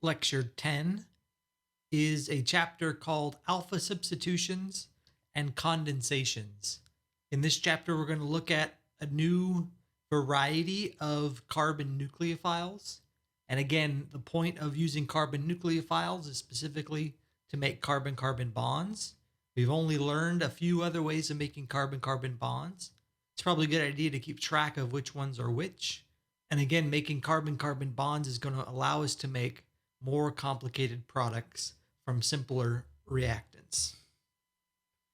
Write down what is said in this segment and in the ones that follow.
Lecture 10 is a chapter called Alpha Substitutions and Condensations. In this chapter, we're going to look at a new variety of carbon nucleophiles. And again, the point of using carbon nucleophiles is specifically to make carbon-carbon bonds. We've only learned a few other ways of making carbon-carbon bonds. It's probably a good idea to keep track of which ones are which. And again, making carbon-carbon bonds is going to allow us to make more complicated products from simpler reactants.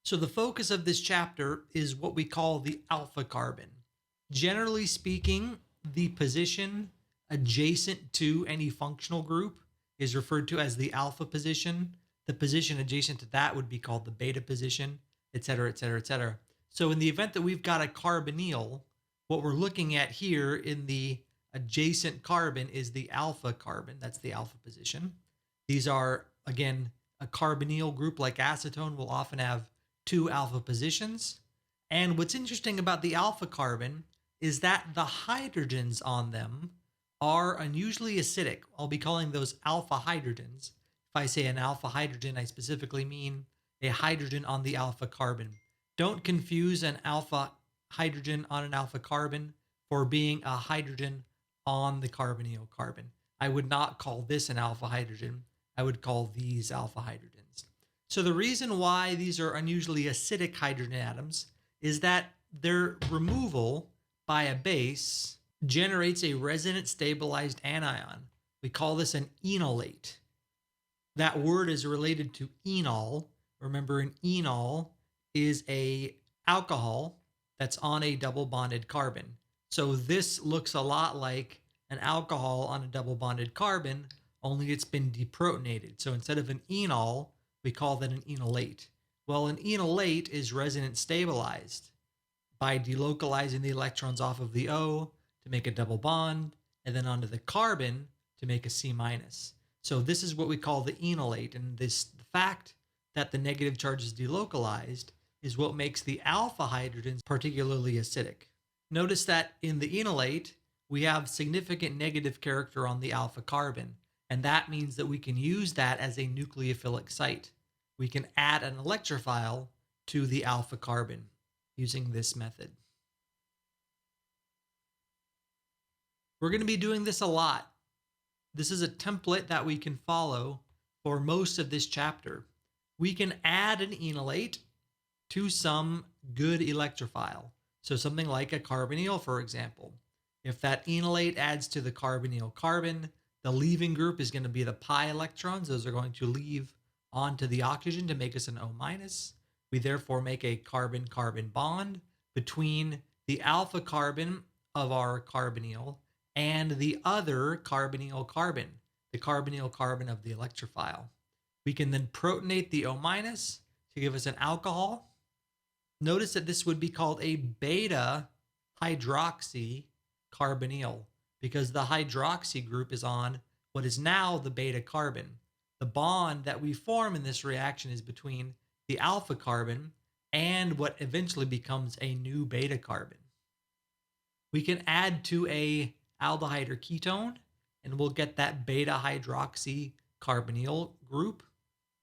So the focus of this chapter is what we call the alpha carbon. Generally speaking, the position adjacent to any functional group is referred to as the alpha position. The position adjacent to that would be called the beta position, et cetera, et cetera, et cetera. So in the event that we've got a carbonyl, what we're looking at here in the adjacent carbon is the alpha carbon. That's the alpha position. These are, again, a carbonyl group like acetone will often have two alpha positions. And what's interesting about the alpha carbon is that the hydrogens on them are unusually acidic. I'll be calling those alpha hydrogens. If I say an alpha hydrogen, I specifically mean a hydrogen on the alpha carbon. Don't confuse an alpha hydrogen on an alpha carbon for being a hydrogen on the carbonyl carbon. I would not call this an alpha hydrogen. I would call these alpha hydrogens. So the reason why these are unusually acidic hydrogen atoms is that their removal by a base generates a resonance stabilized anion. We call this an enolate. That word is related to enol. Remember, an enol is a alcohol that's on a double bonded carbon. So this looks a lot like an alcohol on a double bonded carbon, only it's been deprotonated. So instead of an enol, we call that an enolate. Well, an enolate is resonance stabilized by delocalizing the electrons off of the O to make a double bond, and then onto the carbon to make a C-. So this is what we call the enolate, and the fact that the negative charge is delocalized is what makes the alpha hydrogens particularly acidic. Notice that in the enolate, we have significant negative character on the alpha carbon, and that means that we can use that as a nucleophilic site. We can add an electrophile to the alpha carbon using this method. We're going to be doing this a lot. This is a template that we can follow for most of this chapter. We can add an enolate to some good electrophile. So something like a carbonyl, for example. If that enolate adds to the carbonyl carbon, the leaving group is going to be the pi electrons. Those are going to leave onto the oxygen to make us an O-. We therefore make a carbon-carbon bond between the alpha carbon of our carbonyl and the other carbonyl carbon, the carbonyl carbon of the electrophile. We can then protonate the O- to give us an alcohol. Notice that this would be called a beta hydroxy carbonyl because the hydroxy group is on what is now the beta carbon. The bond that we form in this reaction is between the alpha carbon and what eventually becomes a new beta carbon. We can add to a aldehyde or ketone and we'll get that beta hydroxy carbonyl group,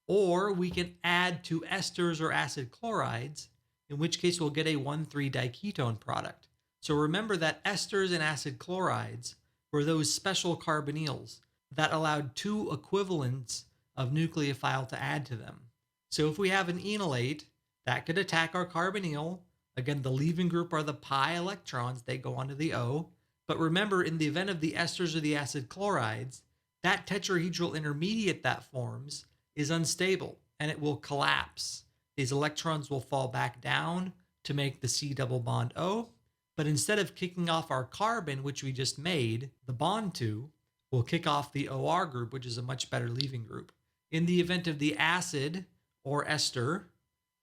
or we can add to esters or acid chlorides, in which case we'll get a 1,3-diketone product. So remember that esters and acid chlorides were those special carbonyls that allowed two equivalents of nucleophile to add to them. So if we have an enolate, that could attack our carbonyl. Again, the leaving group are the pi electrons. They go onto the O. But remember, in the event of the esters or the acid chlorides, that tetrahedral intermediate that forms is unstable and it will collapse. These electrons will fall back down to make the C double bond O. But instead of kicking off our carbon, which we just made the bond to, we'll kick off the OR group, which is a much better leaving group. In the event of the acid or ester,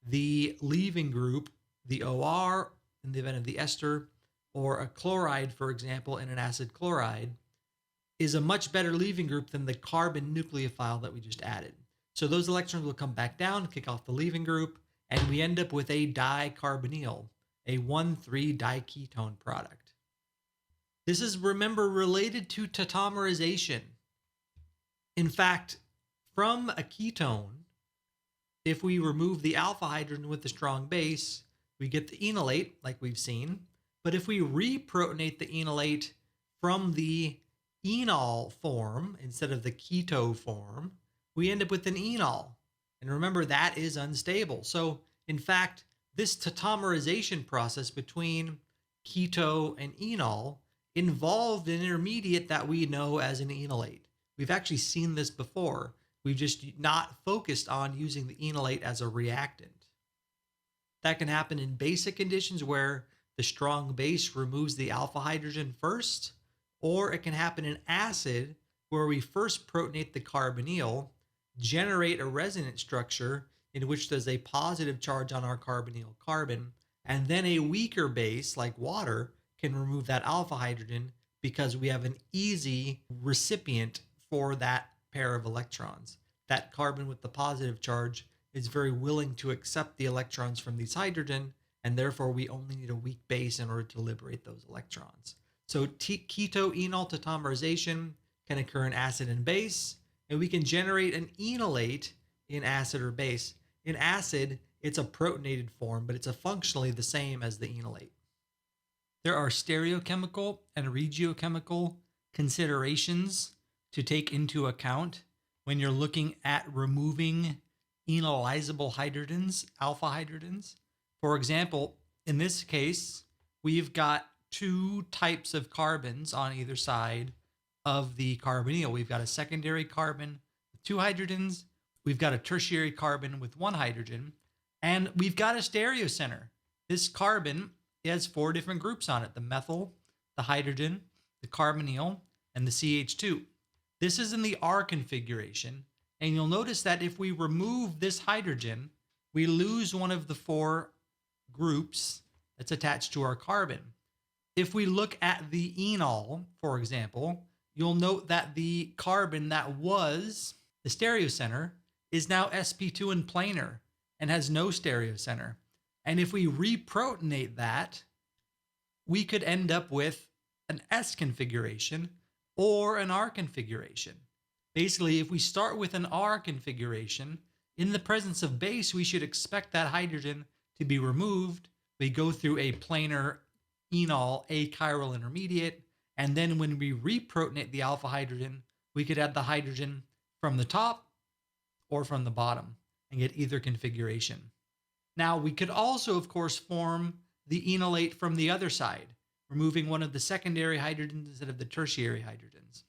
the leaving group, the OR, in the event of the ester, or a chloride, for example, in an acid chloride, is a much better leaving group than the carbon nucleophile that we just added. So those electrons will come back down, kick off the leaving group, and we end up with a dicarbonyl, a 1,3-diketone product. This is, remember, related to tautomerization. In fact, from a ketone, if we remove the alpha hydrogen with the strong base, we get the enolate, like we've seen. But if we reprotonate the enolate from the enol form instead of the keto form, we end up with an enol. And remember, that is unstable. So, in fact, this tautomerization process between keto and enol involved an intermediate that we know as an enolate. We've actually seen this before. We've just not focused on using the enolate as a reactant. That can happen in basic conditions where the strong base removes the alpha hydrogen first, or it can happen in acid where we first protonate the carbonyl, generate a resonance structure in which there's a positive charge on our carbonyl carbon, and then a weaker base like water can remove that alpha hydrogen because we have an easy recipient for that pair of electrons. That carbon with the positive charge is very willing to accept the electrons from these hydrogen, and therefore we only need a weak base in order to liberate those electrons. So keto-enol tautomerization can occur in acid and base, and we can generate an enolate in acid or base. In acid, it's a protonated form, but it's functionally the same as the enolate. There are stereochemical and regiochemical considerations to take into account when you're looking at removing enolizable hydrogens, alpha hydrogens. For example, in this case, we've got two types of carbons on either side of the carbonyl. We've got a secondary carbon with two hydrogens, we've got a tertiary carbon with one hydrogen, and we've got a stereocenter. This carbon has four different groups on it: the methyl, the hydrogen, the carbonyl, and the CH2. This is in the R configuration, and you'll notice that if we remove this hydrogen, we lose one of the four groups that's attached to our carbon. If we look at the enol, for example, you'll note that the carbon that was the stereocenter is now sp2 and planar and has no stereocenter. And if we reprotonate that, we could end up with an S configuration or an R configuration. Basically, if we start with an R configuration, in the presence of base, we should expect that hydrogen to be removed. We go through a planar enol achiral intermediate, and then when we reprotonate the alpha hydrogen, we could add the hydrogen from the top or from the bottom and get either configuration. Now, we could also, of course, form the enolate from the other side, removing one of the secondary hydrogens instead of the tertiary hydrogens.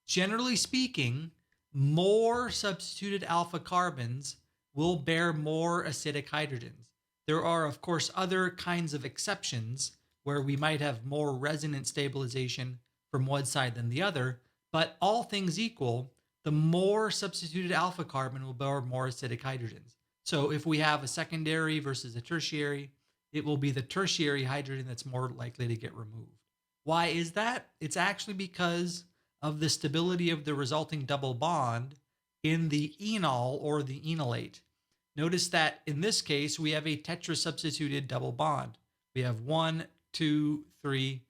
Generally speaking, more substituted alpha carbons will bear more acidic hydrogens. There are, of course, other kinds of exceptions where we might have more resonance stabilization from one side than the other, but all things equal, the more substituted alpha carbon will bear more acidic hydrogens. So if we have a secondary versus a tertiary, it will be the tertiary hydrogen that's more likely to get removed. Why is that? It's actually because of the stability of the resulting double bond in the enol or the enolate. Notice that in this case, we have a tetrasubstituted double bond. We have 1, 2, 3,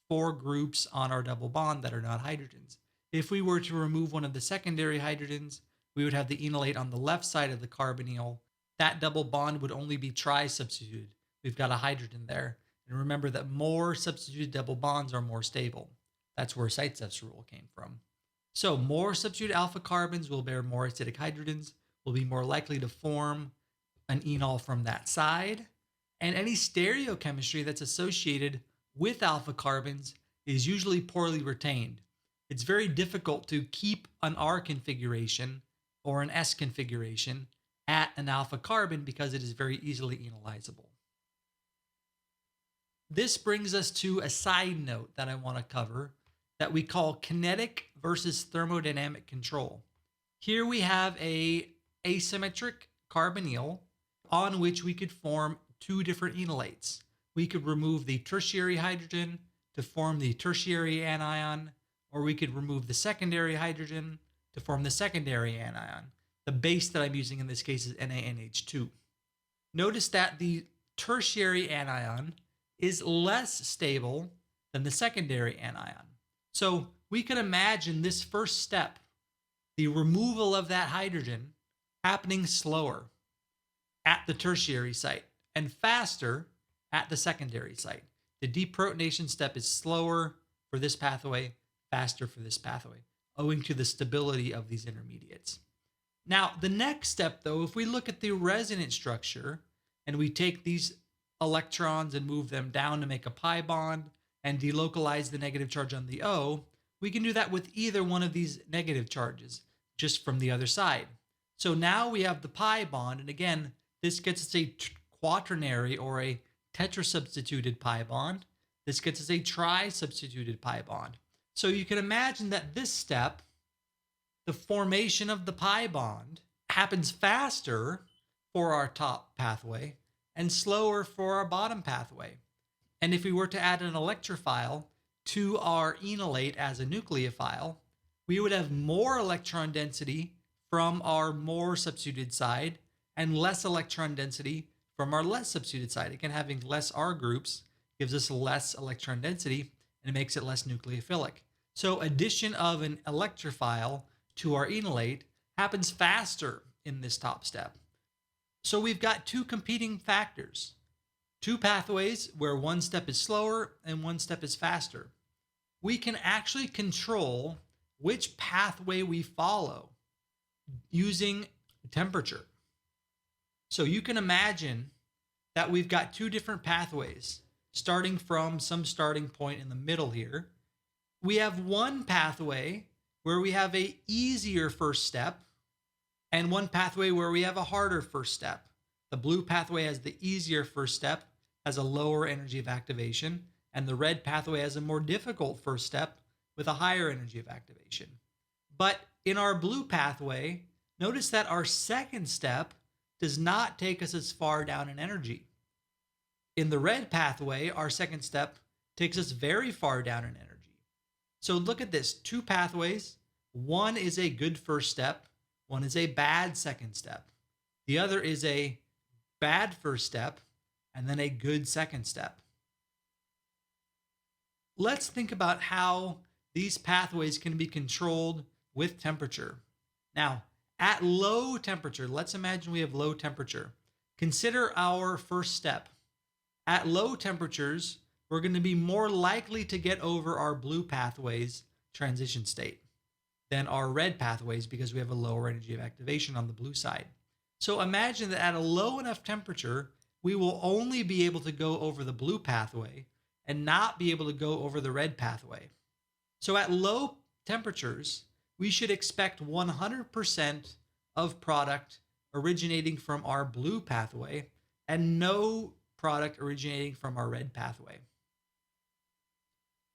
4 groups on our double bond that are not hydrogens. If we were to remove one of the secondary hydrogens, we would have the enolate on the left side of the carbonyl. That double bond would only be tri-substituted. We've got a hydrogen there. And remember that more substituted double bonds are more stable. That's where Zaitsev's rule came from. So more substituted alpha carbons will bear more acidic hydrogens, will be more likely to form an enol from that side. And any stereochemistry that's associated with alpha carbons is usually poorly retained. It's very difficult to keep an R configuration or an S configuration at an alpha carbon because it is very easily enolizable. This brings us to a side note that I want to cover that we call kinetic versus thermodynamic control. Here we have a asymmetric carbonyl on which we could form two different enolates. We could remove the tertiary hydrogen to form the tertiary anion, or we could remove the secondary hydrogen to form the secondary anion. The base that I'm using in this case is NaNH2. Notice that the tertiary anion is less stable than the secondary anion. So we could imagine this first step, the removal of that hydrogen happening slower at the tertiary site and faster at the secondary site. The deprotonation step is slower for this pathway, faster for this pathway, owing to the stability of these intermediates. Now, the next step, though, if we look at the resonance structure and we take these electrons and move them down to make a pi bond and delocalize the negative charge on the O, we can do that with either one of these negative charges, just from the other side. So now we have the pi bond, and again, this gets us a quaternary or a tetrasubstituted pi bond. This gets us a tri-substituted pi bond. So you can imagine that this step, the formation of the pi bond, happens faster for our top pathway and slower for our bottom pathway. And if we were to add an electrophile to our enolate as a nucleophile, we would have more electron density from our more substituted side and less electron density from our less substituted side. Again, having less R groups gives us less electron density and it makes it less nucleophilic. So addition of an electrophile to our enolate happens faster in this top step. So we've got two competing factors, two pathways where one step is slower and one step is faster. We can actually control which pathway we follow using temperature. So you can imagine that we've got two different pathways starting from some starting point in the middle here. We have one pathway where we have a easier first step and one pathway where we have a harder first step. The blue pathway has the easier first step, has a lower energy of activation, and the red pathway has a more difficult first step with a higher energy of activation. But in our blue pathway, notice that our second step does not take us as far down in energy. In the red pathway, our second step takes us very far down in energy. So look at this, two pathways. One is a good first step. One is a bad second step. The other is a bad first step and then a good second step. Let's think about how these pathways can be controlled with temperature. Now, at low temperature, let's imagine we have low temperature. Consider our first step. At low temperatures, we're going to be more likely to get over our blue pathway's transition state than our red pathways because we have a lower energy of activation on the blue side. So imagine that at a low enough temperature, we will only be able to go over the blue pathway and not be able to go over the red pathway. So at low temperatures, we should expect 100% of product originating from our blue pathway and no product originating from our red pathway.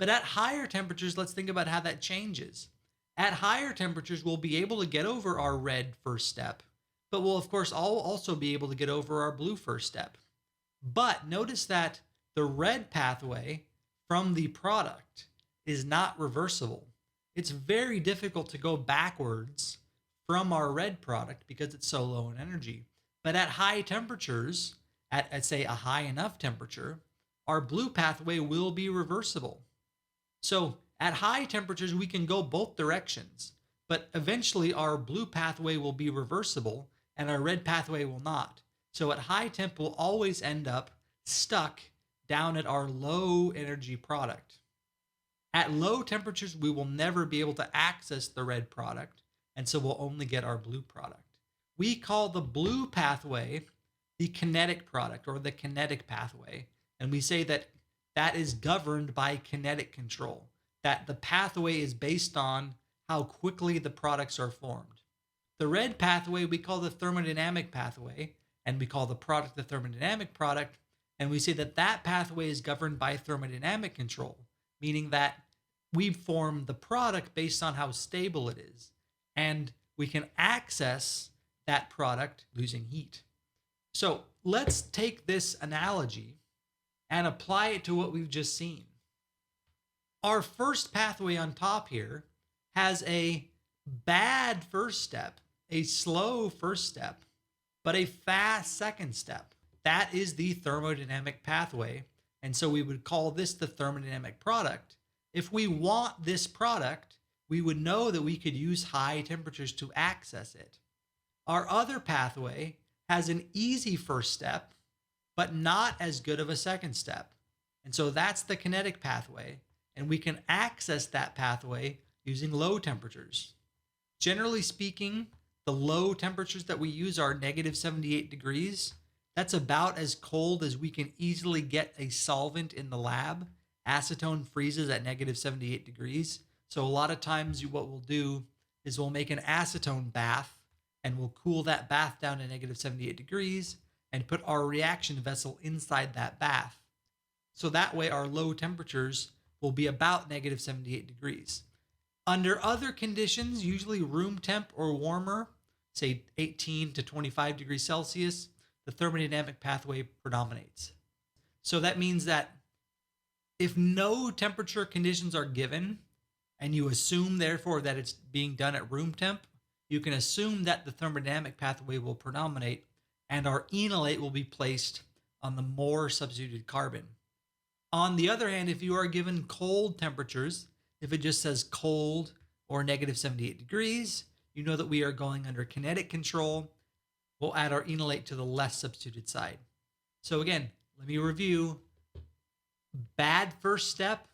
But at higher temperatures, let's think about how that changes. At higher temperatures, we'll be able to get over our red first step, but we'll of course also be able to get over our blue first step. But notice that the red pathway from the product is not reversible. It's very difficult to go backwards from our red product because it's so low in energy. But at high temperatures, at say a high enough temperature, our blue pathway will be reversible. So at high temperatures, we can go both directions, but eventually our blue pathway will be reversible and our red pathway will not. So at high temp, we'll always end up stuck down at our low energy product. At low temperatures, we will never be able to access the red product, and so we'll only get our blue product. We call the blue pathway the kinetic product or the kinetic pathway, and we say that that is governed by kinetic control, that the pathway is based on how quickly the products are formed. The red pathway we call the thermodynamic pathway, and we call the product the thermodynamic product, and we say that that pathway is governed by thermodynamic control, meaning that we form the product based on how stable it is, and we can access that product using heat. So let's take this analogy and apply it to what we've just seen. Our first pathway on top here has a bad first step, a slow first step, but a fast second step. That is the thermodynamic pathway, and so we would call this the thermodynamic product. If we want this product we would know that we could use high temperatures to access it. Our other pathway has an easy first step, but not as good of a second step. And so that's the kinetic pathway, and we can access that pathway using low temperatures. Generally speaking, the low temperatures that we use are negative 78 degrees. That's about as cold as we can easily get a solvent in the lab. Acetone freezes at negative 78 degrees. So a lot of times what we'll do is we'll make an acetone bath and we'll cool that bath down to negative 78 degrees and put our reaction vessel inside that bath. So that way our low temperatures will be about negative 78 degrees. Under other conditions, usually room temp or warmer, say 18 to 25 degrees Celsius, the thermodynamic pathway predominates. So that means that if no temperature conditions are given, and you assume therefore that it's being done at room temp, you can assume that the thermodynamic pathway will predominate and our enolate will be placed on the more substituted carbon. On the other hand, if you are given cold temperatures, if it just says cold or negative 78 degrees, you know that we are going under kinetic control. We'll add our enolate to the less substituted side. So again, let me review. Bad first step,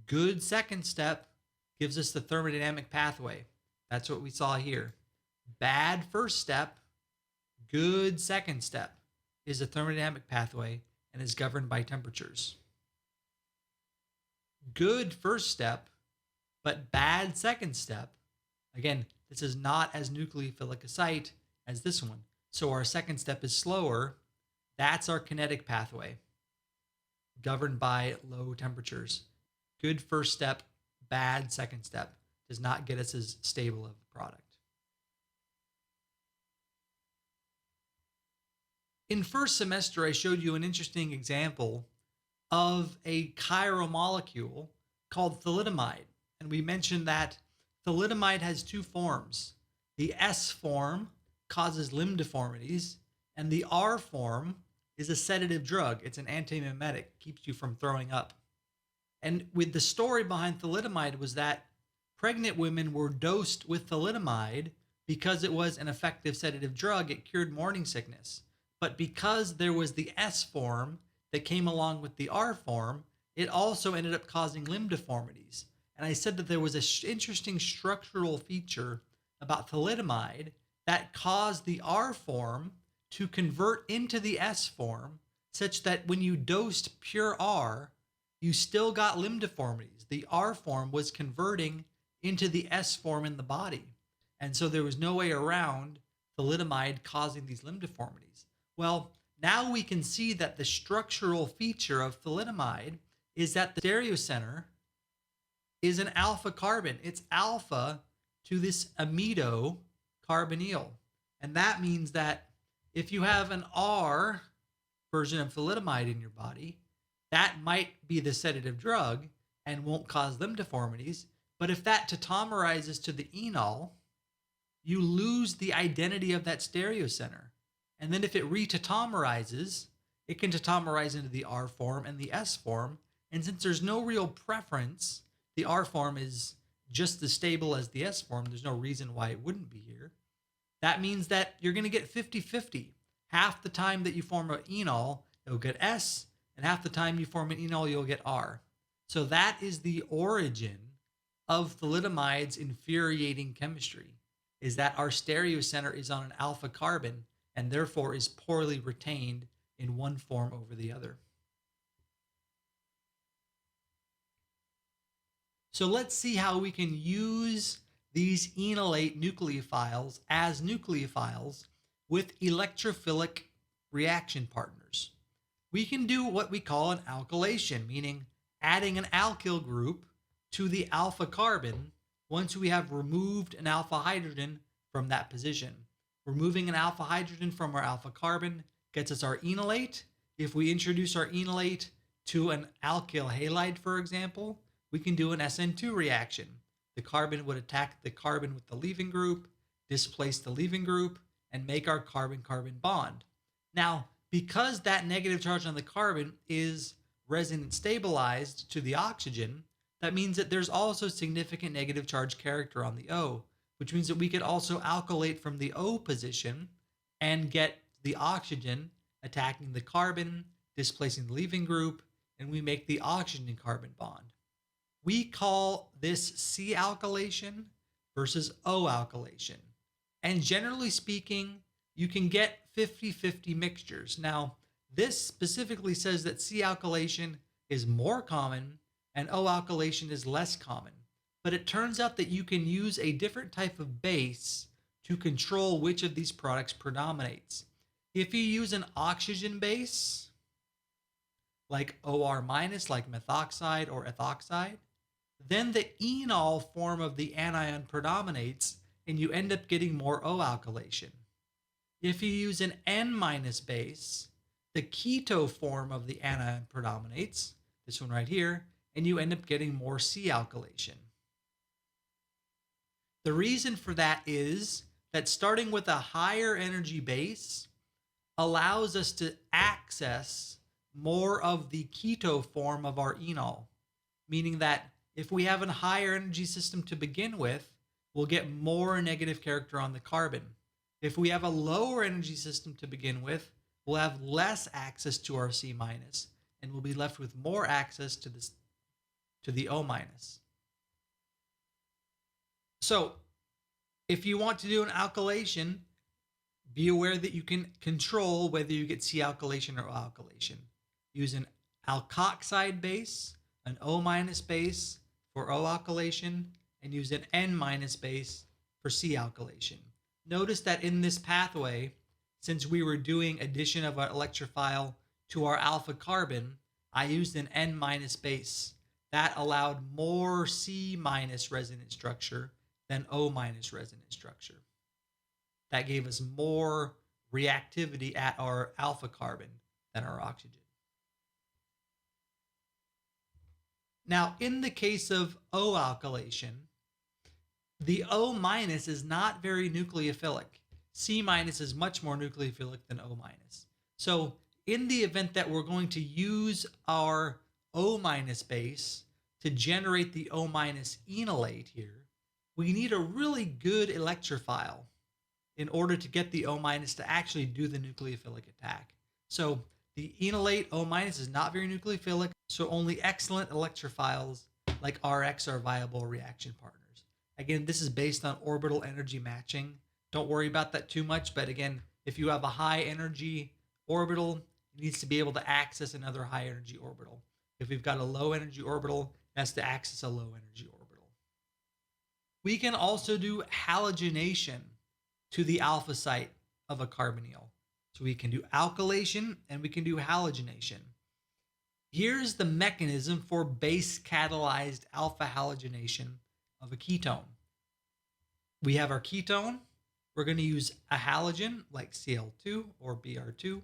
good second step gives us the thermodynamic pathway. That's what we saw here. Bad first step, good second step is a thermodynamic pathway and is governed by temperatures. Good first step, but bad second step. Again, this is not as nucleophilic a site as this one. So our second step is slower. That's our kinetic pathway, governed by low temperatures. Good first step, bad second step does not get us as stable of a product. In first semester, I showed you an interesting example of a chiral molecule called thalidomide. And we mentioned that thalidomide has two forms. The S form causes limb deformities, and the R form is a sedative drug. It's an antiemetic, keeps you from throwing up. And with the story behind thalidomide was that pregnant women were dosed with thalidomide because it was an effective sedative drug. It cured morning sickness. But because there was the S form that came along with the R form, it also ended up causing limb deformities. And I said that there was an interesting structural feature about thalidomide that caused the R form to convert into the S form, such that when you dosed pure R, you still got limb deformities. The R form was converting into the S form in the body. And so there was no way around thalidomide causing these limb deformities. Well, now we can see that the structural feature of thalidomide is that the stereocenter is an alpha carbon. It's alpha to this amido carbonyl. And that means that if you have an R version of thalidomide in your body, that might be the sedative drug and won't cause limb deformities. But if that tautomerizes to the enol, you lose the identity of that stereocenter. And then if it retautomerizes, it can tautomerize into the R form and the S form. And since there's no real preference, the R form is just as stable as the S form. There's no reason why it wouldn't be here. That means that you're going to get 50-50. Half the time that you form an enol, you'll get S, and half the time you form an enol, you'll get R. So that is the origin of thalidomide's infuriating chemistry, is that our stereocenter is on an alpha carbon and therefore is poorly retained in one form over the other. So let's see how we can use these enolate nucleophiles as nucleophiles with electrophilic reaction partners. We can do what we call an alkylation, meaning adding an alkyl group to the alpha carbon once we have removed an alpha hydrogen from that position. Removing an alpha hydrogen from our alpha carbon gets us our enolate. If we introduce our enolate to an alkyl halide, for example, we can do an SN2 reaction. The carbon would attack the carbon with the leaving group, displace the leaving group, and make our carbon-carbon bond. Now, because that negative charge on the carbon is resonance stabilized to the oxygen, that means that there's also significant negative charge character on the O, which means that we could also alkylate from the O position and get the oxygen attacking the carbon, displacing the leaving group, and we make the oxygen carbon bond. We call this C alkylation versus O alkylation. And generally speaking, you can get 50-50 mixtures. Now, this specifically says that C alkylation is more common and O alkylation is less common. But it turns out that you can use a different type of base to control which of these products predominates. If you use an oxygen base, like OR minus, like methoxide or ethoxide, then the enol form of the anion predominates and you end up getting more O alkylation. If you use an N minus base, the keto form of the anion predominates, this one right here, and you end up getting more C alkylation. The reason for that is that starting with a higher energy base allows us to access more of the keto form of our enol, meaning that if we have a higher energy system to begin with, we'll get more negative character on the carbon. If we have a lower energy system to begin with, we'll have less access to our C minus, and we'll be left with more access to the O minus. So if you want to do an alkylation, be aware that you can control whether you get C alkylation or O alkylation. Use an alkoxide base, an O minus base for O alkylation, and use an N minus base for C alkylation. Notice that in this pathway, since we were doing addition of an electrophile to our alpha carbon, I used an N minus base. That allowed more C minus resonance structure than O minus resonance structure. That gave us more reactivity at our alpha carbon than our oxygen. Now, in the case of O alkylation, the O minus is not very nucleophilic. C minus is much more nucleophilic than O minus. So in the event that we're going to use our O minus base to generate the O minus enolate here, we need a really good electrophile in order to get the O minus to actually do the nucleophilic attack. So the enolate O minus is not very nucleophilic, so only excellent electrophiles like RX are viable reaction partners. Again, this is based on orbital energy matching. Don't worry about that too much, but again, if you have a high energy orbital, it needs to be able to access another high energy orbital. If we've got a low energy orbital, it has to access a low energy orbital. We can also do halogenation to the alpha site of a carbonyl. So we can do alkylation and we can do halogenation. Here's the mechanism for base catalyzed alpha halogenation of a ketone. We have our ketone. We're going to use a halogen like Cl2 or Br2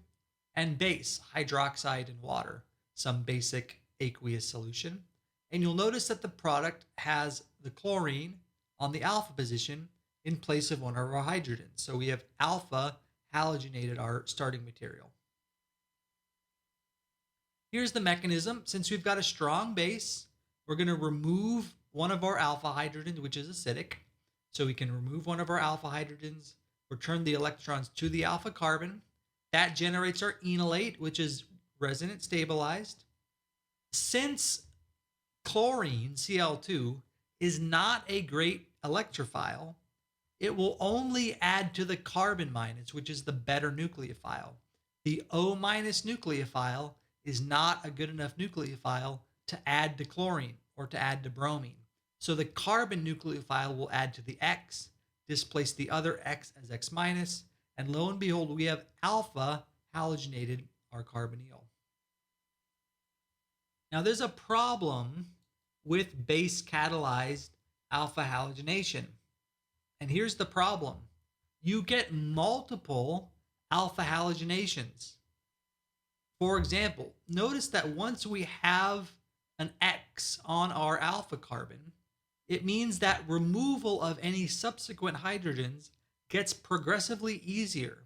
and base, hydroxide and water, some basic aqueous solution. And you'll notice that the product has the chlorine on the alpha position in place of one of our hydrogens. So we have alpha halogenated our starting material. Here's the mechanism. Since we've got a strong base, we're going to remove one of our alpha hydrogens, which is acidic. So we can remove one of our alpha hydrogens, return the electrons to the alpha carbon. That generates our enolate, which is resonance stabilized. Since chlorine, Cl2, is not a great electrophile, it will only add to the carbon minus, which is the better nucleophile. The O minus nucleophile is not a good enough nucleophile to add to chlorine or to add to bromine. So the carbon nucleophile will add to the X, displace the other X as X minus, and lo and behold, we have alpha halogenated our carbonyl. Now there's a problem with base catalyzed alpha halogenation. And here's the problem. You get multiple alpha halogenations. For example, notice that once we have an X on our alpha carbon, it means that removal of any subsequent hydrogens gets progressively easier.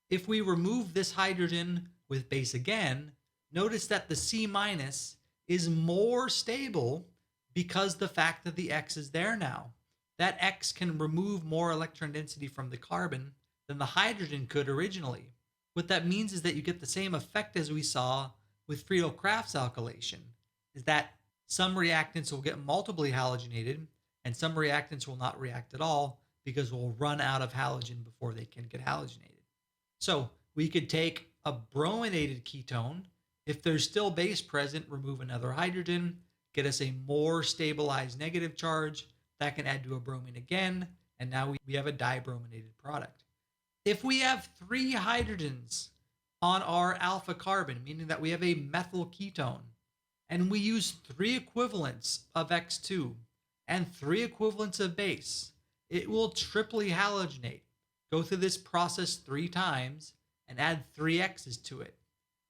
If we remove this hydrogen with base again, notice that the C minus is more stable because the fact that the X is there now. That X can remove more electron density from the carbon than the hydrogen could originally. What that means is that you get the same effect as we saw with Friedel-Crafts alkylation, is that some reactants will get multiply halogenated and some reactants will not react at all because we'll run out of halogen before they can get halogenated. So we could take a brominated ketone. If there's still base present, remove another hydrogen, get us a more stabilized negative charge that can add to a bromine again, and now we have a dibrominated product. If we have 3 hydrogens on our alpha carbon, meaning that we have a methyl ketone, and we use 3 equivalents of X2 and 3 equivalents of base, it will triply halogenate. Go through this process 3 times and add 3 X's to it.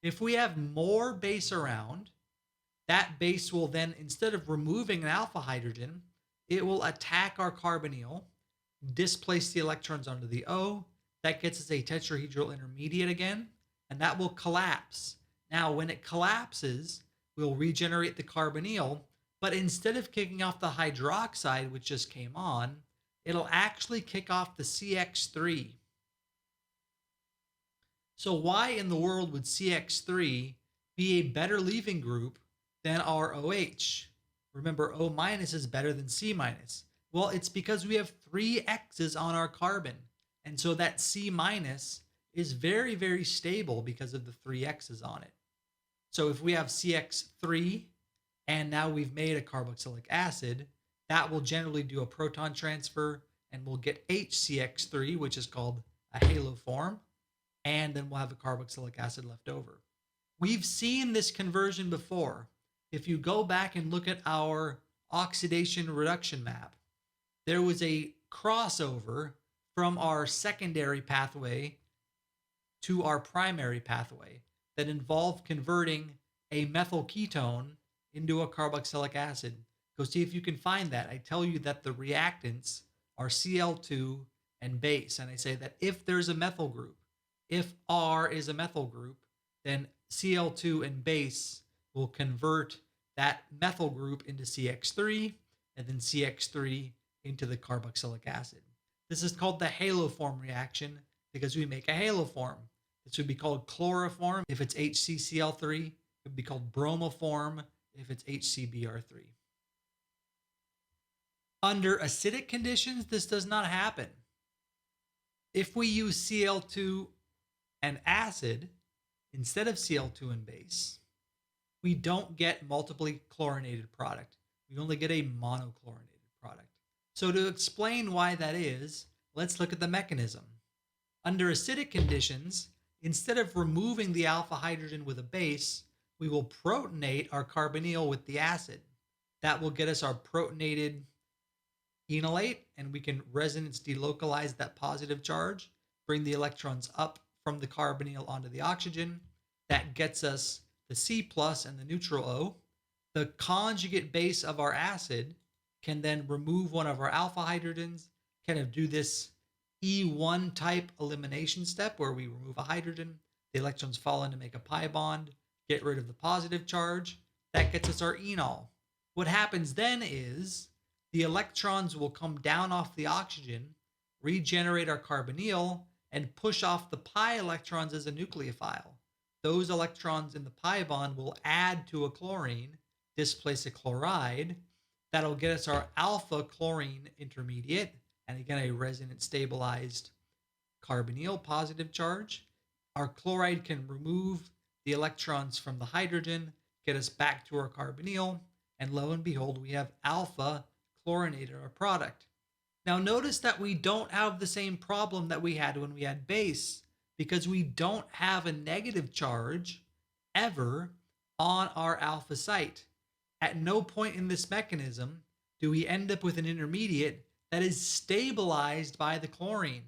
If we have more base around, that base will then, instead of removing an alpha hydrogen, it will attack our carbonyl, displace the electrons onto the O. That gets us a tetrahedral intermediate again, and that will collapse. Now, when it collapses, we'll regenerate the carbonyl, but instead of kicking off the hydroxide, which just came on, it'll actually kick off the CX3. So why in the world would CX3 be a better leaving group than our OH? Remember, O minus is better than C minus. Well, it's because we have 3 X's on our carbon. And so that C minus is very, very stable because of the 3 X's on it. So if we have CX3 and now we've made a carboxylic acid, that will generally do a proton transfer and we'll get HCX3, which is called a halo form, and then we'll have a carboxylic acid left over. We've seen this conversion before. If you go back and look at our oxidation reduction map, there was a crossover from our secondary pathway to our primary pathway that involved converting a methyl ketone into a carboxylic acid. Go see if you can find that. I tell you that the reactants are Cl2 and base. And I say that if there's a methyl group, if R is a methyl group, then Cl2 and base will convert that methyl group into CX3 and then CX3 into the carboxylic acid. This is called the haloform reaction because we make a haloform. This would be called chloroform if it's HCCl3. It would be called bromoform if it's HCBr3. Under acidic conditions, this does not happen. If we use Cl2 and acid instead of Cl2 and base, we don't get multiply chlorinated product. We only get a monochlorinated product. So to explain why that is, let's look at the mechanism. Under acidic conditions, instead of removing the alpha hydrogen with a base, we will protonate our carbonyl with the acid. That will get us our protonated enolate, and we can resonance delocalize that positive charge, bring the electrons up from the carbonyl onto the oxygen. That gets us the C plus and the neutral O. The conjugate base of our acid can then remove one of our alpha hydrogens, kind of do this E1 type elimination step where we remove a hydrogen, the electrons fall in to make a pi bond, get rid of the positive charge. That gets us our enol. What happens then is the electrons will come down off the oxygen, regenerate our carbonyl, and push off the pi electrons as a nucleophile. Those electrons in the pi bond will add to a chlorine, displace a chloride. That'll get us our alpha chlorine intermediate, and again, a resonance stabilized carbonyl positive charge. Our chloride can remove the electrons from the hydrogen, get us back to our carbonyl, and lo and behold, we have alpha chlorinated our product. Now notice that we don't have the same problem that we had when we had base, because we don't have a negative charge ever on our alpha site. At no point in this mechanism do we end up with an intermediate that is stabilized by the chlorine.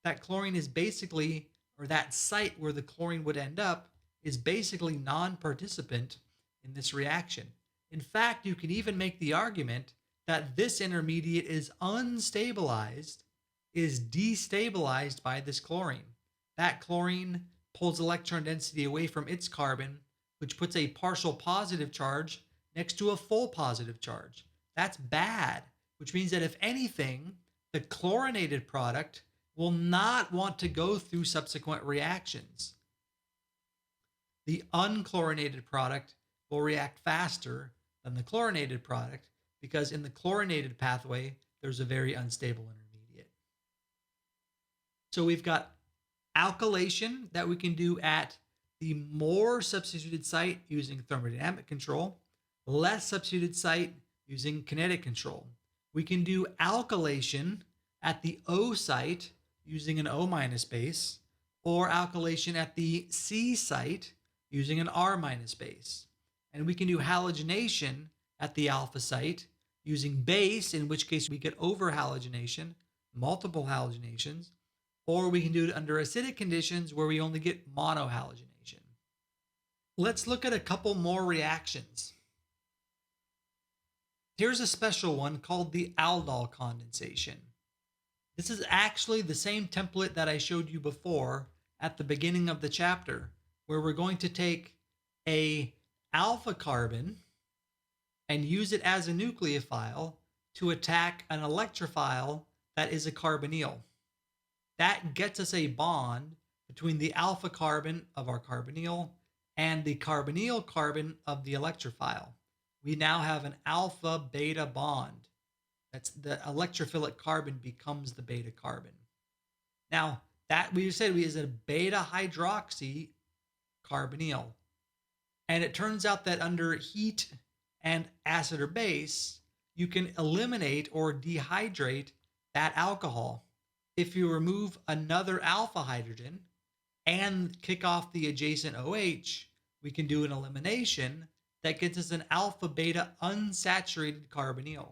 That chlorine is basically, or that site where the chlorine would end up, is basically non-participant in this reaction. In fact, you can even make the argument that this intermediate is unstabilized, is destabilized by this chlorine. That chlorine pulls electron density away from its carbon, which puts a partial positive charge next to a full positive charge. That's bad, which means that if anything, the chlorinated product will not want to go through subsequent reactions. The unchlorinated product will react faster than the chlorinated product because in the chlorinated pathway, there's a very unstable intermediate. So we've got alkylation that we can do at the more substituted site using thermodynamic control, less substituted site using kinetic control. We can do alkylation at the O site using an O- base, or alkylation at the C site using an R- base. And we can do halogenation at the alpha site using base, in which case we get overhalogenation, multiple halogenations, or we can do it under acidic conditions where we only get monohalogenation. Let's look at a couple more reactions. Here's a special one called the aldol condensation. This is actually the same template that I showed you before at the beginning of the chapter, where we're going to take a alpha carbon and use it as a nucleophile to attack an electrophile that is a carbonyl. That gets us a bond between the alpha carbon of our carbonyl and the carbonyl carbon of the electrophile. We now have an alpha beta bond. That's the electrophilic carbon becomes the beta carbon. Now, that we said is a beta hydroxy carbonyl. And it turns out that under heat and acid or base, you can eliminate or dehydrate that alcohol. If you remove another alpha hydrogen and kick off the adjacent OH, we can do an elimination that gets us an alpha beta unsaturated carbonyl.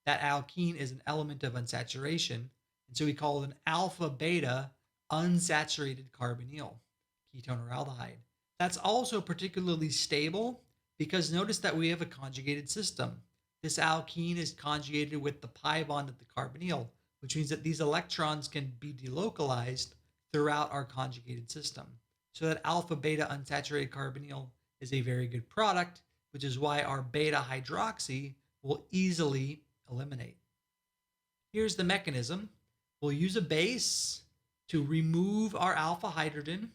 That alkene is an element of unsaturation, and so we call it an alpha beta unsaturated carbonyl, ketone or aldehyde. That's also particularly stable because notice that we have a conjugated system. This alkene is conjugated with the pi bond of the carbonyl, which means that these electrons can be delocalized throughout our conjugated system. So that alpha beta unsaturated carbonyl is a very good product, which is why our beta hydroxy will easily eliminate. Here's the mechanism. We'll use a base to remove our alpha hydrogen,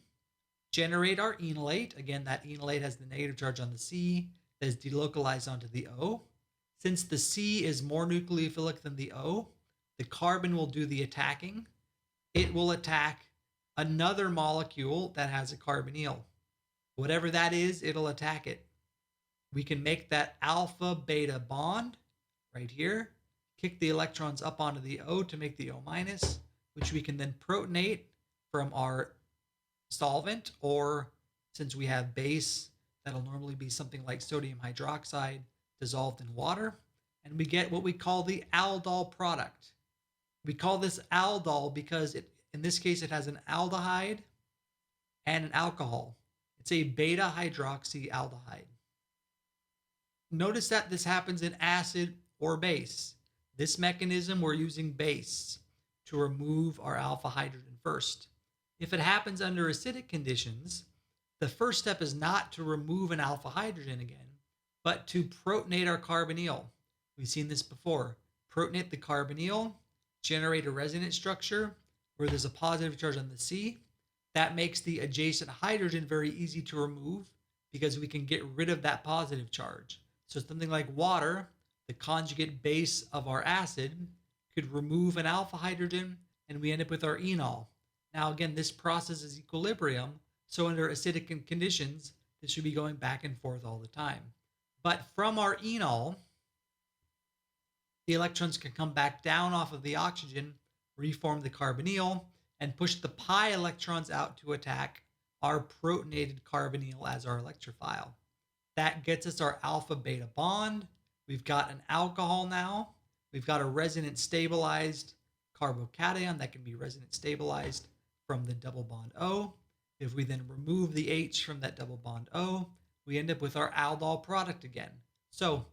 generate our enolate. Again, that enolate has the negative charge on the C that is delocalized onto the O. Since the C is more nucleophilic than the O, the carbon will do the attacking. It will attack another molecule that has a carbonyl. Whatever that is, it'll attack it. We can make that alpha beta bond right here, kick the electrons up onto the O to make the O-, which we can then protonate from our solvent, or since we have base, that'll normally be something like sodium hydroxide dissolved in water, and we get what we call the aldol product. We call this aldol because in this case it has an aldehyde and an alcohol. It's a beta hydroxy aldehyde. Notice that this happens in acid or base. This mechanism, we're using base to remove our alpha hydrogen first. If it happens under acidic conditions, the first step is not to remove an alpha hydrogen again, but to protonate our carbonyl. We've seen this before. Protonate the carbonyl, generate a resonance structure where there's a positive charge on the C. That makes the adjacent hydrogen very easy to remove because we can get rid of that positive charge. So something like water, the conjugate base of our acid, could remove an alpha hydrogen and we end up with our enol. Now again, this process is equilibrium, so under acidic conditions, this should be going back and forth all the time. But from our enol, the electrons can come back down off of the oxygen, reform the carbonyl, and push the pi electrons out to attack our protonated carbonyl as our electrophile. That gets us our alpha beta bond. We've got an alcohol now. We've got a resonance stabilized carbocation that can be resonance stabilized from the double bond O. If we then remove the H from that double bond O, we end up with our aldol product again. So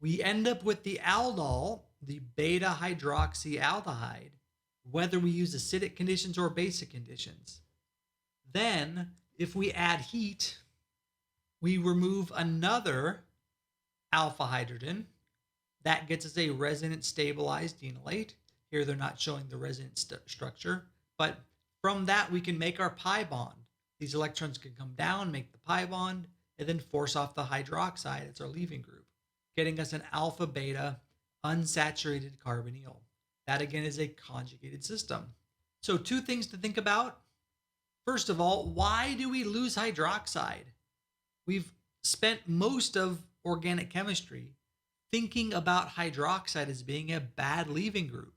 we end up with the aldol, the beta hydroxy aldehyde, whether we use acidic conditions or basic conditions. Then, if we add heat, we remove another alpha hydrogen, That gets us a resonance stabilized enolate. Here they're not showing the resonance structure, but from that we can make our pi bond. These electrons can come down, make the pi bond, and then force off the hydroxide as our leaving group, getting us an alpha beta unsaturated carbonyl. That again is a conjugated system. So two things to think about. First of all, why do we lose hydroxide? We've spent most of organic chemistry thinking about hydroxide as being a bad leaving group.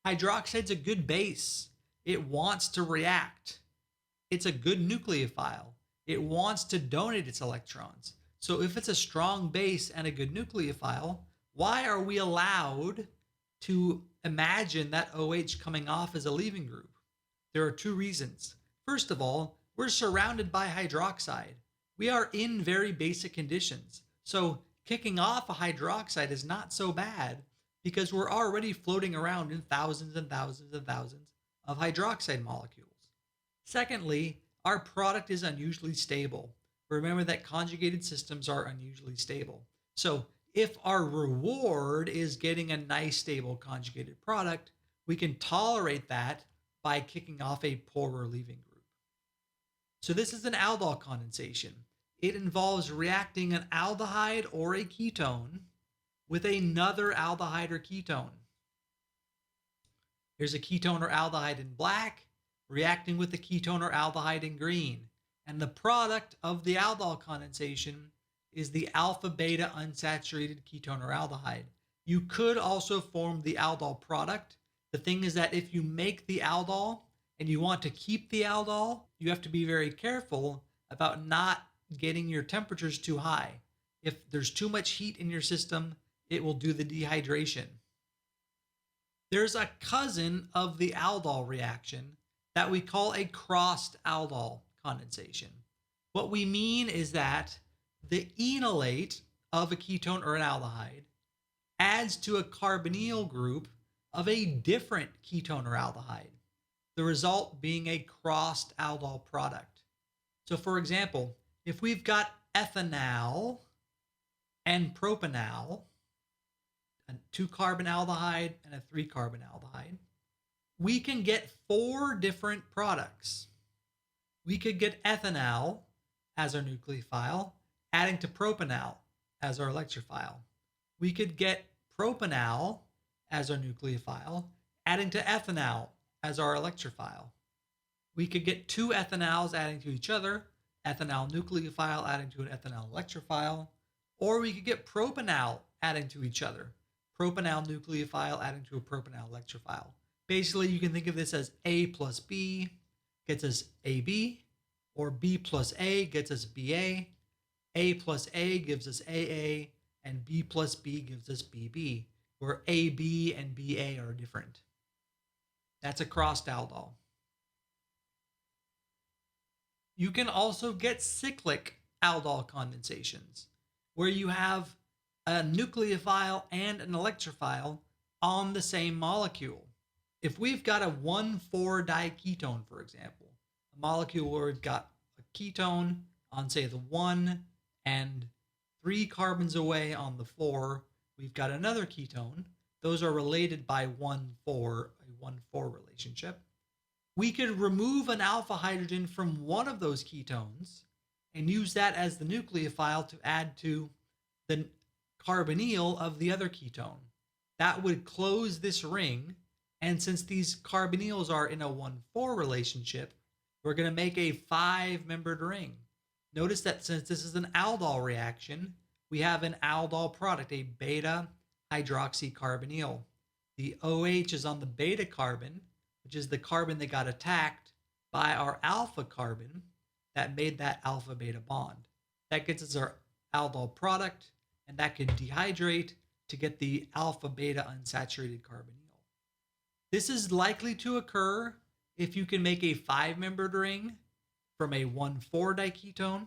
Hydroxide's a good base. It wants to react. It's a good nucleophile. It wants to donate its electrons. So if it's a strong base and a good nucleophile, why are we allowed to imagine that OH coming off as a leaving group? There are two reasons. First of all, we're surrounded by hydroxide. We are in very basic conditions. So kicking off a hydroxide is not so bad because we're already floating around in thousands and thousands and thousands of hydroxide molecules. Secondly, our product is unusually stable. Remember that conjugated systems are unusually stable. So if our reward is getting a nice stable conjugated product, we can tolerate that by kicking off a poorer leaving group. So this is an aldol condensation. It involves reacting an aldehyde or a ketone with another aldehyde or ketone. Here's a ketone or aldehyde in black, reacting with the ketone or aldehyde in green. And the product of the aldol condensation is the alpha beta unsaturated ketone or aldehyde. You could also form the aldol product. The thing is that if you make the aldol and you want to keep the aldol, you have to be very careful about not getting your temperatures too high. If there's too much heat in your system, it will do the dehydration. There's a cousin of the aldol reaction that we call a crossed aldol condensation. What we mean is that the enolate of a ketone or an aldehyde adds to a carbonyl group of a different ketone or aldehyde, the result being a crossed aldol product. So for example, if we've got ethanal and propanal, a 2-carbon aldehyde and a 3-carbon aldehyde, we can get 4 different products. We could get ethanal as our nucleophile, adding to propanal as our electrophile. We could get propanal as our nucleophile, adding to ethanal as our electrophile. We could get 2 ethanals adding to each other, ethanal nucleophile adding to an ethanal electrophile, or we could get propanal adding to each other, propanal nucleophile adding to a propanal electrophile. Basically, you can think of this as A plus B gets us AB, or B plus A gets us BA, A plus A gives us AA, and B plus B gives us BB, where AB and BA are different. That's a crossed aldol. You can also get cyclic aldol condensations, where you have a nucleophile and an electrophile on the same molecule. If we've got a 1,4-diketone, for example, a molecule where we've got a ketone on, say, the 1 and 3 carbons away on the 4, we've got another ketone. Those are related by 1,4, a 1,4 relationship. We could remove an alpha hydrogen from one of those ketones and use that as the nucleophile to add to the carbonyl of the other ketone. That would close this ring. And since these carbonyls are in a 1,4 relationship, we're going to make a 5-membered ring. Notice that since this is an aldol reaction, we have an aldol product, a beta hydroxycarbonyl. The OH is on the beta carbon, which is the carbon that got attacked by our alpha carbon that made that alpha beta bond. That gets us our aldol product, and that can dehydrate to get the alpha beta unsaturated carbonyl. This is likely to occur if you can make a 5-membered ring from a 1,4-diketone,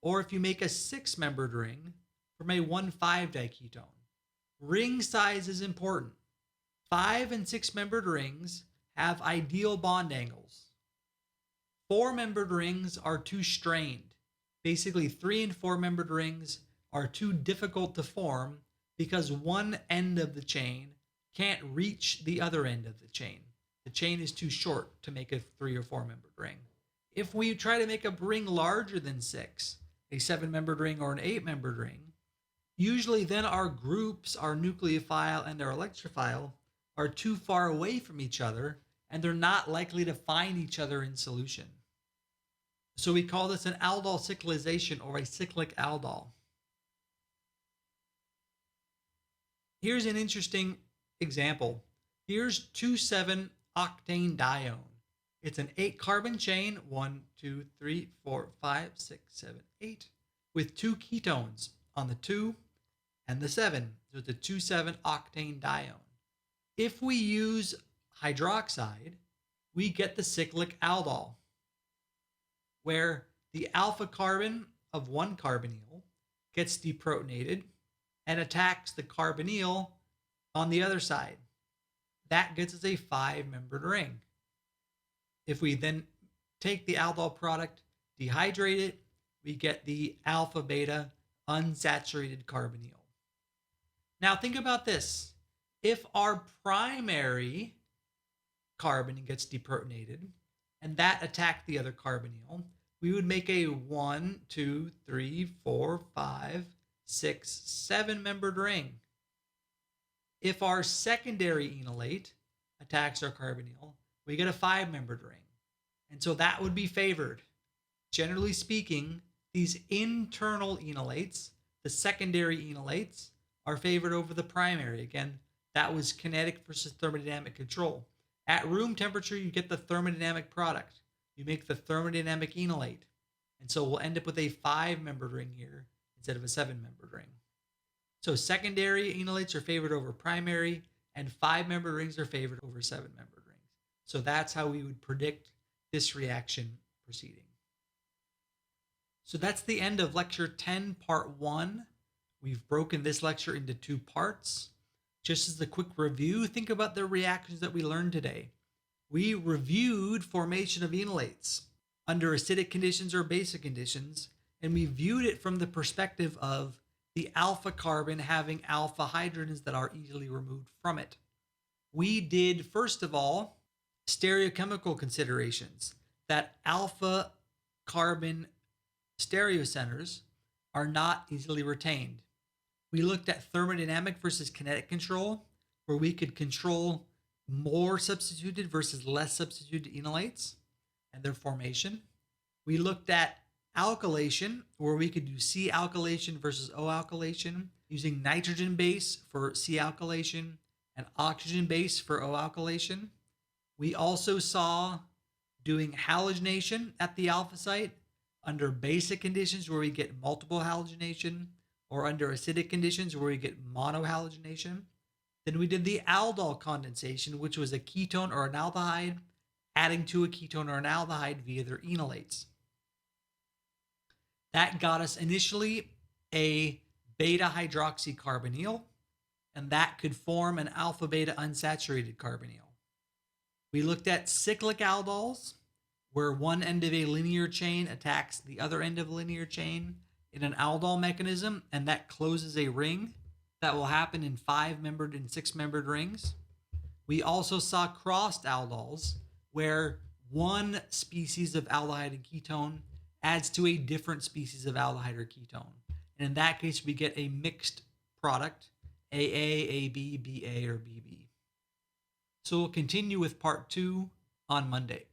or if you make a 6-membered ring from a 1,5-diketone. Ring size is important. 5 and 6-membered rings have ideal bond angles. 4-membered rings are too strained. Basically, 3 and 4-membered rings are too difficult to form because one end of the chain can't reach the other end of the chain. The chain is too short to make a 3 or 4 membered ring. If we try to make a ring larger than 6, a 7-membered ring or an 8-membered ring, usually then our groups, our nucleophile and our electrophile, are too far away from each other and they're not likely to find each other in solution. So we call this an aldol cyclization or a cyclic aldol. Here's an interesting example. Here's 2,7-octane dione. It's an 8-carbon chain, 1, 2, 3, 4, 5, 6, 7, 8, with 2 ketones on the 2 and the 7. So it's a 2,7-octane dione. If we use hydroxide, we get the cyclic aldol, where the alpha carbon of one carbonyl gets deprotonated and attacks the carbonyl on the other side. That gets us a 5-membered ring. If we then take the aldol product, dehydrate it, we get the alpha beta unsaturated carbonyl. Now think about this. If our primary carbon gets deprotonated and that attacked the other carbonyl, we would make a 1, 2, 3, 4, 5, 6, 7-membered ring. If our secondary enolate attacks our carbonyl, we get a 5-membered ring. And so that would be favored. Generally speaking, these internal enolates, the secondary enolates, are favored over the primary. Again, that was kinetic versus thermodynamic control. At room temperature, you get the thermodynamic product. You make the thermodynamic enolate. And so we'll end up with a 5-membered ring here instead of a 7-membered ring. So secondary enolates are favored over primary, and 5-membered rings are favored over 7-membered rings. So that's how we would predict this reaction proceeding. So that's the end of lecture 10, part 1. We've broken this lecture into 2 parts. Just as a quick review, think about the reactions that we learned today. We reviewed formation of enolates under acidic conditions or basic conditions, and we viewed it from the perspective of the alpha carbon having alpha hydrogens that are easily removed from it. We did, first of all, stereochemical considerations, that alpha carbon stereocenters are not easily retained. We looked at thermodynamic versus kinetic control, where we could control more substituted versus less substituted enolates and their formation. We looked at alkylation, where we could do C alkylation versus O alkylation, using nitrogen base for C alkylation and oxygen base for O alkylation. We also saw doing halogenation at the alpha site under basic conditions where we get multiple halogenation, or under acidic conditions where we get monohalogenation. Then we did the aldol condensation, which was a ketone or an aldehyde adding to a ketone or an aldehyde via their enolates. That got us initially a beta hydroxycarbonyl, and that could form an alpha beta unsaturated carbonyl. We looked at cyclic aldols, where one end of a linear chain attacks the other end of a linear chain in an aldol mechanism, and that closes a ring. That will happen in 5-membered and 6-membered rings. We also saw crossed aldols, where one species of aldehyde and ketone adds to a different species of aldehyde or ketone. And in that case, we get a mixed product, AA, AB, BA, or BB. So we'll continue with part 2 on Monday.